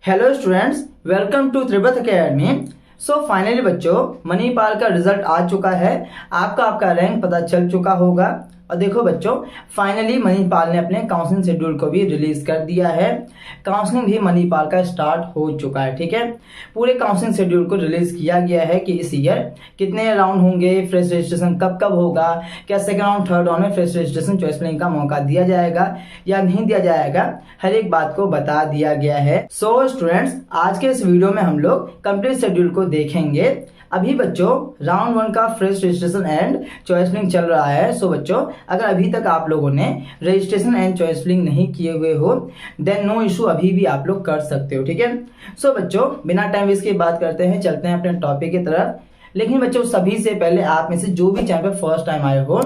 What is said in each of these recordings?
Hello students, welcome to त्रिबत academy. So finally बच्चों, मणिपाल का रिजल्ट आ चुका है। आपका रैंक पता चल चुका होगा। और देखो बच्चों, फाइनली मणिपाल ने अपने काउंसलिंग शेड्यूल को भी रिलीज कर दिया है। काउंसलिंग भी मणिपाल का स्टार्ट हो चुका है। ठीक है, पूरे काउंसलिंग शेड्यूल को रिलीज किया गया है कि इस ईयर कितने राउंड होंगे, फ्रेश रजिस्ट्रेशन कब कब होगा, क्या सेकंड राउंड थर्ड राउंड में फ्रेश रजिस्ट्रेशन चॉइस फिलिंग का मौका दिया जाएगा या नहीं दिया जाएगा, हर एक बात को बता दिया गया है। सो स्टूडेंट्स, आज के इस वीडियो में हम लोग कंप्लीट शेड्यूल को देखेंगे। अभी बच्चों राउंड 1 का fresh registration and choice filling चल रहा है। सो बच्चों, अगर अभी तक आप लोगों ने रजिस्ट्रेशन एंड चॉइस फिलिंग नहीं किए हुए हो, देन नो इशू, अभी भी आप लोग कर सकते हो। ठीक है, सो बच्चों बिना टाइम वेस्ट की बात करते हैं, चलते हैं अपने टॉपिक की तरफ। लेकिन बच्चों सभी से पहले आप में से जो भी चैनल पर फर्स्ट टाइम आए हो,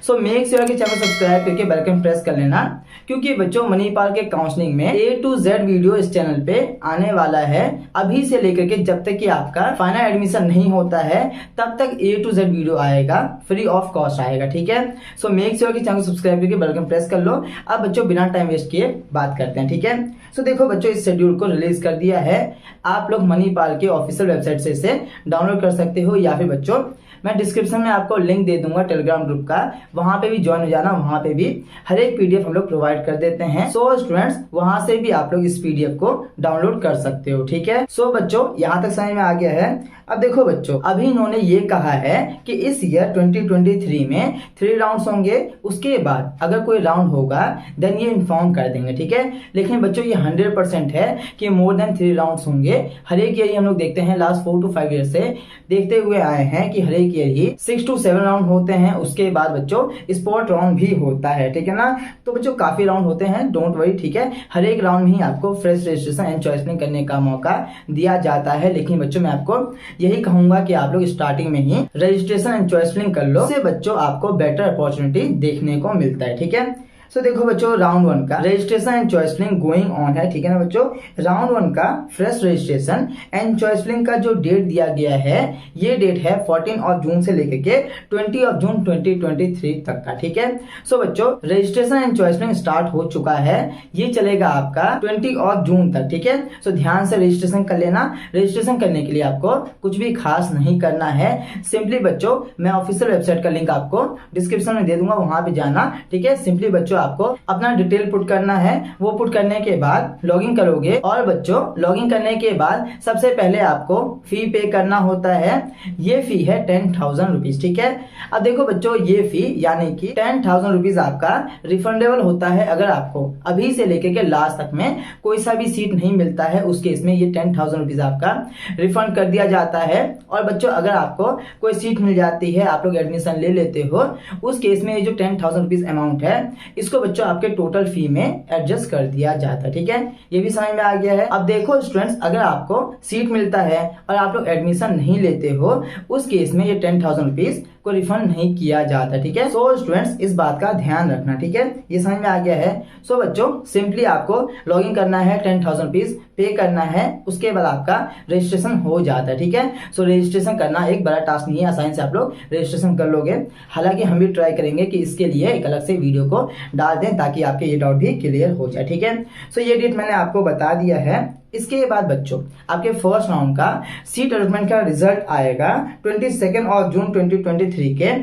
सो मेक श्योर कि चैनल सब्सक्राइब करके बेल आइकन प्रेस कर लेना, क्योंकि बच्चों मणिपाल के काउंसलिंग में A to Z वीडियो इस चैनल पे आने वाला है। अभी से लेकर के जब तक कि आपका फाइनल एडमिशन नहीं होता है, तब तक A to Z वीडियो आएगा, फ्री ऑफ कॉस्ट आएगा। ठीक है, सो मेक श्योर कि चैनल सब्सक्राइब करके बेल आइकन प्रेस कर लो। अब बच्चों बिना टाइम वेस्ट किए बात करते हैं। ठीक है, सो देखो बच्चों, इस शेड्यूल को रिलीज कर दिया है। आप लोग मणिपाल के ऑफिशियल वेबसाइट से इसे डाउनलोड कर सकते हो, या फिर बच्चों मैं डिस्क्रिप्शन में आपको लिंक दे दूंगा टेलीग्राम ग्रुप का, वहां पे भी ज्वाइन हो जाना। वहां पे भी हर एक पीडीएफ हम लोग प्रोवाइड कर देते हैं। सो स्टूडेंट्स, वहां से भी आप लोग इस पीडीएफ को डाउनलोड कर सकते हो। ठीक है, सो बच्चों यहाँ तक समझ में आ गया है। अब देखो बच्चों, अभी इन्होंने ये कहा है कि इस ईयर 2023 में 3 राउंड्स होंगे। उसके बाद अगर कोई राउंड होगा देन ये इन्फॉर्म कर देंगे। ठीक है, लेकिन बच्चों ये 100% है कि मोर देन 3 राउंड्स होंगे। हर एक ईयर हम लोग देखते हैं, लास्ट 4 to 5 ईयर से देखते हुए आए हैं कि हर एक ईयर ही 6 to 7 राउंड होते हैं। उसके बाद बच्चों स्पॉट राउंड भी होता है। ठीक है ना, तो बच्चों काफी राउंड होते हैं, डोंट वरी। ठीक है, हर एक राउंड में ही आपको fresh registration and choice filling करने का मौका दिया जाता है। लेकिन बच्चों मैं आपको यही कहूंगा कि आप लोग स्टार्टिंग में ही रजिस्ट्रेशन एंड चॉइस फिलिंग कर लो, इससे बच्चों आपको बेटर अपॉर्चुनिटी देखने को मिलता है। ठीक है, सो देखो बच्चों, राउंड 1 का registration and choice filling going on है। ठीक है ना बच्चों, राउंड 1 का fresh registration and choice filling का जो डेट दिया गया है, ये डेट है 14 जून से लेकर के 20 जून 2023 तक का। ठीक है, सो बच्चों registration and choice filling start हो चुका है, ये चलेगा आपका 20 जून तक। ठीक है, सो ध्यान से रजिस्ट्रेशन कर लेना। रजिस्ट्रेशन करने के लिए आपको कुछ भी खास नहीं करना है। सिंपली बच्चों, मैं ऑफिशियल वेबसाइट का लिंक आपको डिस्क्रिप्शन में दे दूंगा, वहां पे जाना। ठीक है, सिंपली बच्चों आपको अपना डिटेल पुट करना है। वो पुट करने के बाद लॉगिन करोगे, और बच्चों लॉगिन करने के बाद सबसे पहले आपको फी पे करना होता है। ये फी है 10,000 रुपीज। ठीक है, अब देखो बच्चों, ये फी यानी कि 10,000 रुपीज आपका रिफंडेबल होता है। अगर आपको अभी से लेकर के लास्ट तक में कोई सा भी सीट नहीं मिलता है, उस केस में ये 10,000 रुपीज आपका रिफंड कर दिया जाता है। और बच्चों अगर आपको कोई सीट मिल जाती है, आप लोग एडमिशन ले लेते हो, उस केस में ये जो 10,000 रुपीज अमाउंट है, इसको बच्चों आपके टोटल फी में एडजस्ट कर दिया जाता है। ठीक है, ये भी समझ में आ गया है। अब देखो स्टूडेंट्स, अगर आपको सीट मिलता है और आप लोग एडमिशन नहीं लेते हो, उस केस में ये 10,000 रुपीज को रिफंड नहीं किया जाता। ठीक है, सो स्टूडेंट्स इस बात का ध्यान रखना। ठीक है, ये समझ में आ गया है। सो बच्चों सिंपली आपको लॉगिन करना है, 10,000 रुपीज पे करना है, उसके बाद आपका रजिस्ट्रेशन हो जाता है। ठीक है, सो रजिस्ट्रेशन करना एक बड़ा टास्क नहीं है, आसानी से आप लोग रजिस्ट्रेशन कर लोगे। हालांकि हम भी ट्राई करेंगे कि इसके लिए एक अलग से वीडियो को डाल दें, ताकि आपके ये डाउट भी क्लियर हो जाए। ठीक है, सो ये डेट मैंने आपको बता दिया है। इसके बाद बच्चों आपके फर्स्ट राउंड का सीट अलॉटमेंट का रिजल्ट आएगा 22 जून 2023 के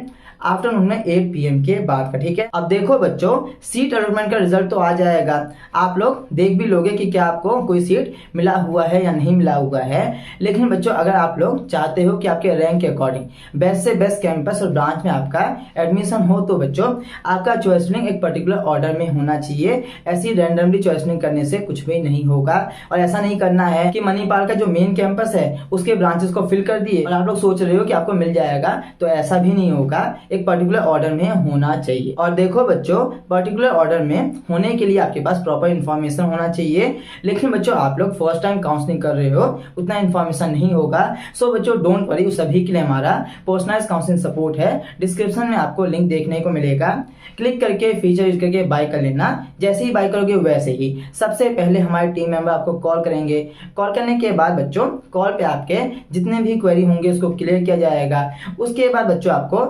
आफ्टरनून में 8 PM के बाद का। ठीक है, अब देखो बच्चों, सीट अलॉटमेंट का रिजल्ट तो आ जाएगा, आप लोग देख भी लोगे कि क्या आपको कोई सीट मिला हुआ है या नहीं मिला हुआ है। लेकिन बच्चों अगर आप लोग चाहते हो कि आपके रैंक के अकॉर्डिंग बेस्ट से बेस्ट कैंपस और ब्रांच में आपका एडमिशन हो, तो बच्चों आपका चॉइस फिलिंग एक पर्टिकुलर ऑर्डर में होना चाहिए। ऐसी रैंडमली चॉइस फिलिंग करने से कुछ भी नहीं होगा। और ऐसा नहीं करना है कि मणिपाल का जो मेन कैंपस है उसके ब्रांचेस को फिल कर दिए और आप लोग सोच रहे हो कि आपको मिल जाएगा, तो ऐसा भी नहीं होगा। एक पर्टिकुलर ऑर्डर में होना चाहिए। और देखो बच्चों, पर्टिकुलर ऑर्डर में होने के लिए आपके पास प्रॉपर इन्फॉर्मेशन होना चाहिए। लेकिन बच्चों आप लोग फर्स्ट टाइम काउंसलिंग कर रहे हो, उतना इन्फॉर्मेशन नहीं होगा। सो बच्चों डोंट वरी, उस सभी के लिए हमारा पर्सनलाइज्ड काउंसलिंग सपोर्ट है। डिस्क्रिप्शन में आपको लिंक देखने को मिलेगा, क्लिक करके फीचर यूज करके बाय कर लेना। जैसे ही बाय करोगे वैसे ही सबसे पहले हमारे टीम मेंबर आपको कॉल करेंगे। कॉल करने के बाद बच्चों कॉल पे आपके जितने भी क्वेरी होंगे उसको क्लियर किया जाएगा। उसके बाद बच्चों आपको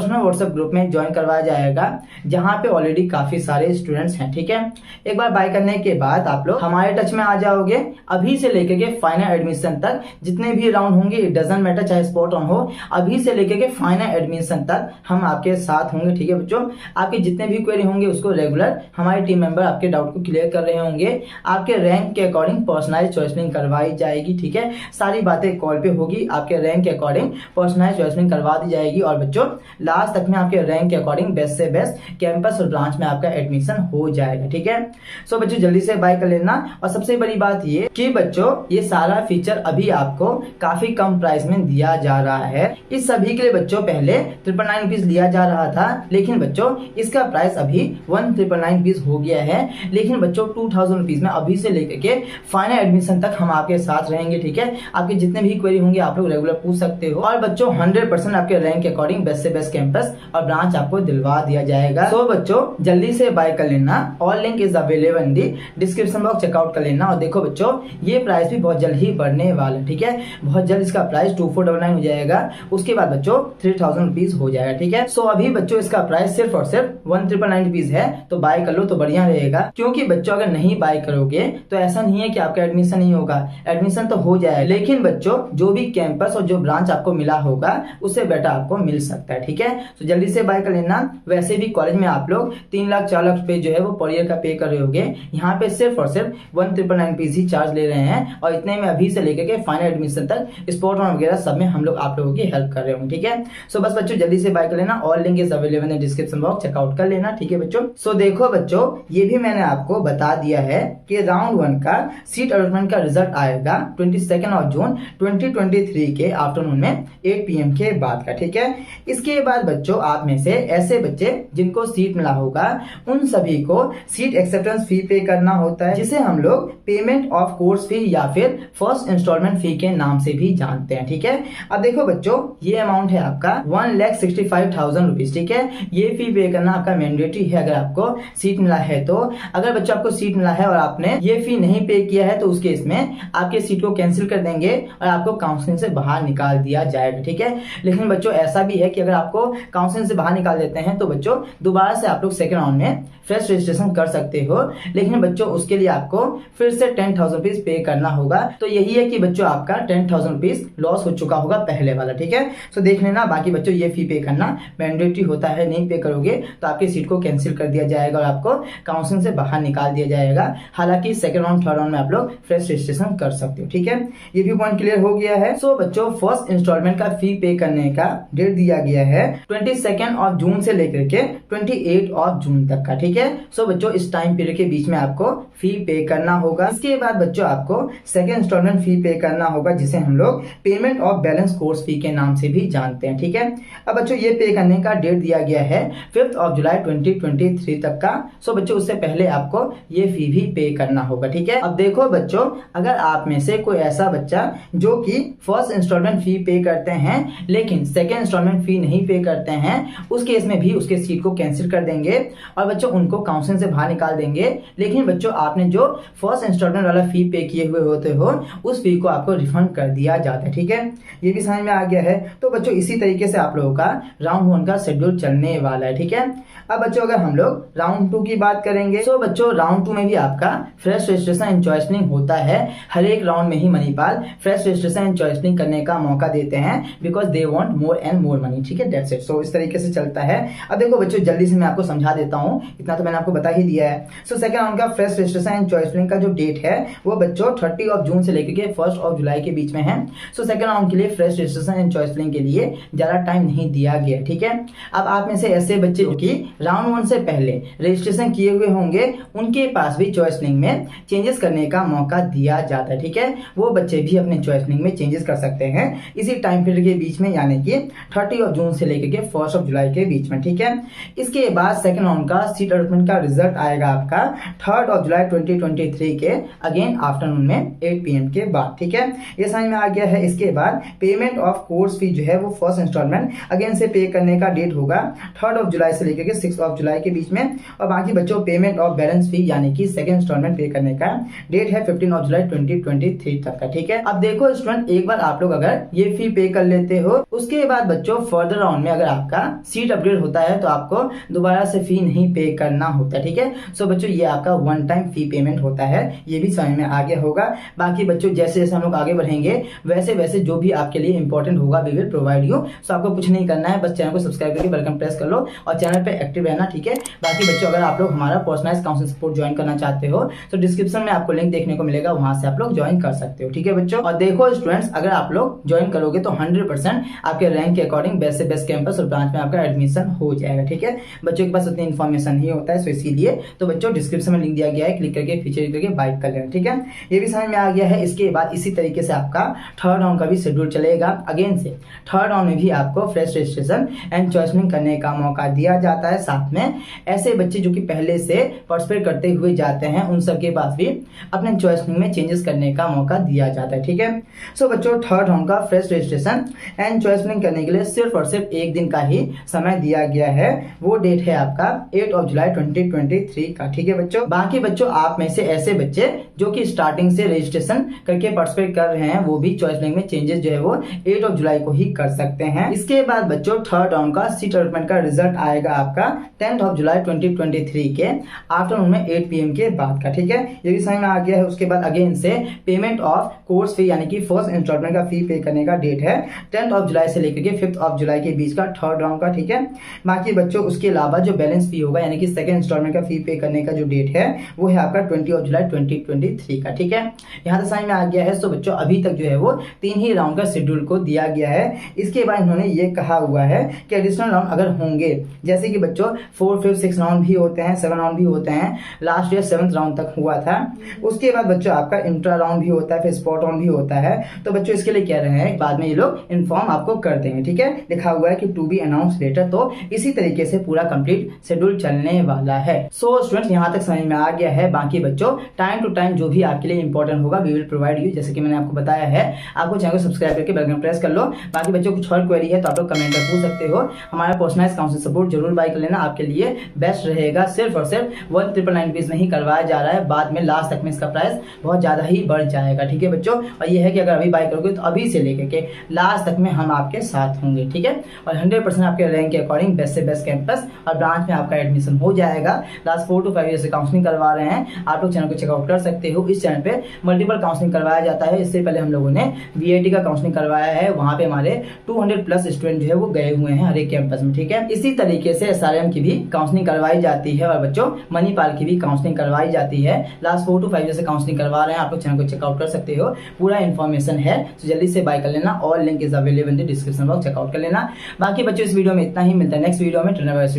पर्सनल व्हाट्सएप ग्रुप में ज्वाइन करवाया जाएगा, जहाँ पे ऑलरेडी काफी सारे स्टूडेंट्स हैं। ठीक है, एक बार बाय करने के बाद आप लोग हमारे टच में आ जाओगे। अभी से लेकर के फाइनल एडमिशन तक जितने भी राउंड होंगे, इट डजंट मैटर चाहे स्पॉट ऑन हो, अभी से लेकर के फाइनल एडमिशन तक हम आपके साथ होंगे। ठीक है बच्चों, आपके जितने भी क्वेरी होंगे उसको रेगुलर हमारे टीम मेंबर आपके डाउट को क्लियर कर रहे होंगे। आपके रैंक के अकॉर्डिंग पर्सनलाइज चॉइसलिंग करवाई जाएगी। ठीक है, सारी बातें कॉल पे होगी, आपके रैंक के अकॉर्डिंग पर्सनलाइज चॉइसलिंग करवा दी जाएगी। और बच्चों लास्ट तक में आपके रैंक के अकॉर्डिंग बेस्ट से बेस्ट कैंपस और ब्रांच में आपका एडमिशन हो जाएगा। ठीक है, सो बच्चों जल्दी से बाय कर लेना। और सबसे बड़ी बात ये कि बच्चों ये सारा फीचर अभी आपको काफी कम प्राइस में दिया जा रहा है। इस सभी के लिए बच्चों पहले 999 रुपीज लिया जा रहा था, लेकिन बच्चों इसका प्राइस अभी 1999 रुपीज हो गया है। लेकिन बच्चों 2000 रुपीज में अभी से लेकर के फाइनल एडमिशन तक हम आपके साथ रहेंगे। ठीक है, आपके जितने भी क्वेरी होंगे आप लोग रेगुलर पूछ सकते हो। और बच्चों 100% आपके रैंक के अकॉर्डिंग बेस्ट से बेस्ट कैंपस और ब्रांच आपको दिलवा दिया जाएगा। तो बच्चों जल्दी से बाय कर लेना। All link is available in the description box, checkout कर लेना। और देखो बच्चों ये प्राइस भी बहुत जल्द ही बढ़ने वाला है। ठीक है, बहुत जल्द इसका प्राइस 2499 हो जाएगा, उसके बाद बच्चों 3000 रुपीज हो जाएगा। ठीक है, सो अभी बच्चों इसका प्राइस सिर्फ और सिर्फ 1999 रुपीज है, तो बाय कर लो तो बढ़िया रहेगा। क्योंकि बच्चों अगर नहीं बाय करोगे तो ऐसा नहीं है कि आपका एडमिशन नहीं होगा, एडमिशन तो हो जाएगा, लेकिन बच्चों जो भी कैंपस और जो ब्रांच आपको मिला होगा उससे बेटर आपको मिल सकता है। ठीक है, तो जल्दी से बाय कर लेना। वैसे भी कॉलेज में आप लोग 3 लाख 4 लाख रुपए जो है वो पर ईयर का पे कर रहे होगे, यहाँ पे सिर्फ और सिर्फ 1999 रुपीज ही चार्ज ले रहे हैं। और इतने में अभी से लेकर के फाइनल एडमिशन तक स्पॉट ऑन वगैरह सब में हम लोग आप लोगों की हेल्प कर रहे होंगे। ठीक है, सो बस बच्चों जल्दी से बाय कर लेना। All link is available in description box, checkout कर लेना। ठीक है बच्चों, सो देखो बच्चों ये भी मैंने आपको बता दिया है कि राउंड 1 का सीट अलॉटमेंट का रिजल्ट आएगा 22 जून 2023 के आफ्टरनून में 8 PM के बाद का। ठीक है, इसके बाद बच्चों आप में से ऐसे बच्चे जिनको सीट मिला होगा उन सभी को सीट एक्सेप्टेंस फी पे करना होता है, जिसे हम लोग पेमेंट ऑफ कोर्स फी या फिर फर्स्ट इंस्टॉलमेंट फी के नाम से भी जानते हैं। ठीक है, अब देखो बच्चों ये अमाउंट है आपका 1,65,000 रुपीज। ठीक है, ये फी पे करना आपका मैंडेटरी है अगर आपको सीट मिला है तो। अगर बच्चों आपको सीट मिला है और आपने ये फी नहीं पे किया है तो उस केस में आपके सीट को कैंसिल कर देंगे और आपको काउंसलिंग से बाहर निकाल दिया जाएगा। ठीक है, लेकिन बच्चों ऐसा भी है कि अगर आपको काउंसलिंग से बाहर निकाल देते हैं तो बच्चों दोबारा से आप लोग सेकेंड राउंड में फ्रेश रजिस्ट्रेशन कर सकते हो, लेकिन बच्चों उसके लिए आपको फिर से 10,000 रुपीज पे करना होगा। तो यही है कि बच्चों आपका 10,000 रुपीज लॉस हो चुका होगा पहले वाला। ठीक है, सो देख लेना। बाकी बच्चों ये फी पे करना मैंडेटरी होता है, नहीं पे करोगे तो आपकी सीट को कैंसिल कर दिया जाएगा और आपको काउंसलिंग से बाहर निकाल दिया जाएगा। हालांकि सेकंड राउंड थर्ड राउंड में आप लोग फ्रेश रजिस्ट्रेशन कर सकते हो। ठीक है, ये भी पॉइंट क्लियर हो गया है। सो बच्चों फर्स्ट इंस्टॉलमेंट का फी पे करने का डेट दिया गया है 22 जून से लेकर के 28 जून तक का। ठीक है, सो बच्चों इस टाइम पीरियड के बीच में आपको फी पे करना होगा। इसके बाद बच्चों आपको सेकेंड इंस्टॉलमेंट फी पे करना होगा, जिसे हम लोग payment of balance course fee के नाम से भी जानते हैं। ठीक है, अब बच्चों ये पे करने का डेट दिया गया है 5 जुलाई 2023 तक का। सो बच्चों उससे पहले आपको ये फी भी पे करना होगा। ठीक है, अब देखो बच्चों अगर आप में से कोई ऐसा बच्चा जो कि फर्स्ट इंस्टॉलमेंट फी पे करते हैं लेकिन सेकेंड इंस्टॉलमेंट फी नहीं पे करते हैं, उस केस में भी उसके सीट को कैंसिल कर देंगे और बच्चों उनको काउंसलिंग से बाहर निकाल देंगे। लेकिन बच्चों आपने जो फर्स्ट इंस्टॉलमेंट वाला फी पे किए हुए होते हो उस फी को आपको रिफंड कर दिया जाता है। ठीक है, ये भी समझ में आ गया है। तो बच्चों इसी तरीके से आप लोगों का राउंड 1 का शेड्यूल चलने वाला है। ठीक है, अब बच्चों अगर हम लोग राउंड 2 की बात करेंगे तो बच्चों राउंड 2 में भी आपका फ्रेश रजिस्ट्रेशन एंड चॉइसलिंग होता है। हर एक राउंड में ही मणिपाल फ्रेश रजिस्ट्रेशन एंड चॉइसलिंग करने का मौका देते हैं, because they want more and more money. ठीक है, दैट्स इट। सो इस तरीके से चलता है। अब देखो बच्चों जल्दी से मैं आपको समझा देता हूँ, इतना तो मैंने आपको बता ही दिया है। सो सेकंड राउंड का फ्रेश रजिस्ट्रेशन एंड चॉइसलिंग का जो डेट है वो बच्चों 30 जून से लेकर के 1 जुलाई के बीच में है। सो सेकंड राउंड के लिए फ्रेश रजिस्ट्रेशन एंड चॉइसलिंग के लिए ज्यादा टाइम नहीं दिया गया। ठीक है, अब आप में से ऐसे बच्चे जो कि राउंड 1 से पहले रजिस्ट्रेशन किए हुए होंगे उनके पास भी चॉइसलिंग में चेंजेस करने का मौका दिया जाता है। ठीक है, वो बच्चे भी अपने चॉइसलिंग में चेंजेस कर सकते हैं इसी टाइम पीरियड के बीच में, यानी कि 30 जून से लेकर के 1 जुलाई के बीच में। ठीक है, इसके बाद सेकंड राउंड का सीट अलॉटमेंट का रिजल्ट आएगा आपका 3 जुलाई 2023 के अगेन आफ्टरनून में 8 PM के बाद। ठीक है, ये समझ में आ गया है। इसके बाद पेमेंट ऑफ कोर्स फी जो है वो फर्स्ट इंस्टॉलमेंट अगेन से पे करने का डेट होगा 3 जुलाई से लेकर के 6 जुलाई के बीच में। और बाकी बच्चों पेमेंट ऑफ बैलेंस फी यानी कि सेकंड इंस्टॉलमेंट पे करने का डेट है 15 जुलाई 2023 तक का। ठीक है, अब देखो स्टूडेंट एक बार आप लोग अगर ये फी पे कर लेते हो उसके बाद बच्चों फर्दर राउंड में अगर आपका सीट अपग्रेड होता है तो आपको दोबारा से फी नहीं पे करना होता है, ठीक है। सो बच्चों ये आपका वन टाइम फी पेमेंट होता है, ये भी समझ में आ गया होगा। बाकी बच्चों जैसे जैसे हम लोग आगे बढ़ेंगे वैसे वैसे जो भी आपके लिए इंपॉर्टेंट होगा वी विल प्रोवाइड यू। सो आपको कुछ नहीं करना है, बस चैनल को सब्सक्राइब करके वेलकम प्रेस कर लो और चैनल पे एक्टिव रहना, ठीक है। बाकी बच्चों अगर आप लोग हमारा पर्सनलाइज्ड काउंसलिंग सपोर्ट ज्वाइन करना चाहते हो तो डिस्क्रिप्शन में आपको लिंक देखने को मिलेगा, वहां से आप लोग ज्वाइन कर सकते हो, ठीक है बच्चों। और देखो स्टूडेंट्स, अगर आप लोग ज्वाइन करोगे तो 100% आपके रैंक के अकॉर्डिंग बेस्ट से बेस्ट कैंपस और ब्रांच में आपका एडमिशन हो जाएगा, ठीक है। बच्चों के पास उतनी इन्फॉर्मेशन नहीं होता है, सो इसीलिए तो बच्चों डिस्क्रिप्शन में लिंक दिया गया है, क्लिक करके फीचर करके बाइक कर लेना, ठीक है। ये भी समझ में आ गया है। इसके बाद इसी तरीके से आपका थर्ड राउंड का भी शेड्यूल चलेगा। अगेन से थर्ड राउंड में भी आपको फ्रेश रजिस्ट्रेशन एंड चॉइसनिंग करने का मौका दिया जाता है। साथ में ऐसे बच्चे जो कि पहले से पार्टिसिपेट करते हुए जाते हैं उन सबके पास भी अपने चॉइसनिंग में चेंजेस करने का मौका दिया जाता है, ठीक है। सो बच्चों थर्ड राउंड का फ्रेश रजिस्ट्रेशन एंड चॉइसनिंग करने के लिए सिर्फ और सिर्फ एक दिन का ही समय दिया गया है। वो डेट है आपका 8 जुलाई 2023 का, ठीक है बच्चों। बाकी बच्चों आप में से ऐसे बच्चे जो कि स्टार्टिंग से रजिस्ट्रेशन करके पार्टिसिपेट कर रहे हैं वो भी चॉइसनिंग में चेंजेस जो है वो 8 जुलाई को ही कर सकते हैं। इसके बाद बच्चों थर्ड राउंड का सीट अलॉटमेंट का रिजल्ट आएगा आपका 10 जुलाई 2023 के आफ्टरनून में 8 PM के बाद का, ठीक है। ये भी समझ में आ गया है। उसके बाद अगेन से पेमेंट ऑफ कोर्स फी यानी कि फर्स्ट इंस्टॉलमेंट का फी पे करने का डेट है 10 जुलाई से लेकर के 5 जुलाई के बीच का थर्ड राउंड का, ठीक है। बाकी बच्चों उसके अलावा जो बैलेंस फी होगा यानी कि सेकंड इंस्टॉलमेंट का फी पे करने का जो डेट है वो है आपका 20 जुलाई 2023 का, ठीक है। यहाँ तक समझ में आ गया है। तो बच्चों अभी तक जो है वो 3 ही राउंड का शेड्यूल को दिया गया है। इसके बाद इन्होंने ये कहा हुआ है कि एडिशनल राउंड अगर होंगे, जैसे कि बच्चों 4, 5, 6 राउंड भी होते हैं, 7 राउंड भी होते हैं, लास्ट ईयर 7th राउंड तक हुआ था। उसके बाद बच्चों आपका इंट्रा राउंड भी होता है, फिर स्पॉट राउंड भी होता है। तो बच्चों इसके लिए कह रहे हैं बाद में ये लोग इन्फॉर्म आपको कर देंगे, ठीक है। लिखा हुआ है कि टू बी अनाउंस लेटर। तो इसी तरीके से पूरा कंप्लीट शेड्यूल चलने वाला है। सो स्टूडेंट्स यहाँ तक समझ में आ गया है। बाकी बच्चों टाइम टू टाइम जो भी आपके लिए इंपॉर्टेंट होगा वी विल प्रोवाइड यू, जैसे कि मैंने आपको बताया है। आपको चैनल को सब्सक्राइब करके बेल आइकन प्रेस कर लो। बाकी बच्चों कुछ और क्वेरी है तो आप लोग कमेंट में पूछ सकते हो। हमारा पर्सनलाइज्ड काउंसलिंग सपोर्ट जरूर बाय कर लेना, आपके लिए बेस्ट रहेगा। सिर्फ और सिर्फ 1999 रुपीज में ही करवाया जा रहा है, बाद में लास्ट तक में इसका प्राइस बहुत ज्यादा ही बढ़ जाएगा, ठीक है बच्चों। और ये है कि अगर अभी बाय करोगे तो अभी से लेकर के लास्ट तक में हम आपके साथ होंगे, ठीक है। और 100% आपके रैंक के अकॉर्डिंग बेस्ट से बेस्ट कैंपस और ब्रांच में आपका एडमिशन हो जाएगा। लास्ट 4 to 5 ईयर से काउंसलिंग करवा रहे हैं, आप लोग चैनल को चेकआउट कर सकते हो। इस चैनल पे मल्टीपल काउंसलिंग करवाया जाता है। इससे पहले हम लोगों ने VIT का काउंसलिंग करवाया है, वहां पे हमारे 200+ स्टूडेंट जो है वो गए हुए हैं हर एक कैंपस में, ठीक है। इसी तरीके से SRM की भी काउंसलिंग करवाई जाती है और बच्चों मणिपाल की भी काउंसलिंग करवाई जाती है। लास्ट 4 to 5 ईयर से काउंसलिंग करवा रहे हैं, आप लोग चैनल को चेकआउट कर सकते हो, पूरा इन्फॉर्मेशन है। तो जल्दी से बाय कर लेना, all link is available in the description box, checkout कर लेना। बाकी बच्चों इस वीडियो में इतना ही, मिलता है नेक्स्ट वीडियो में।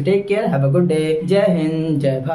Take care, have a good day. जय हिंद, जय भारत।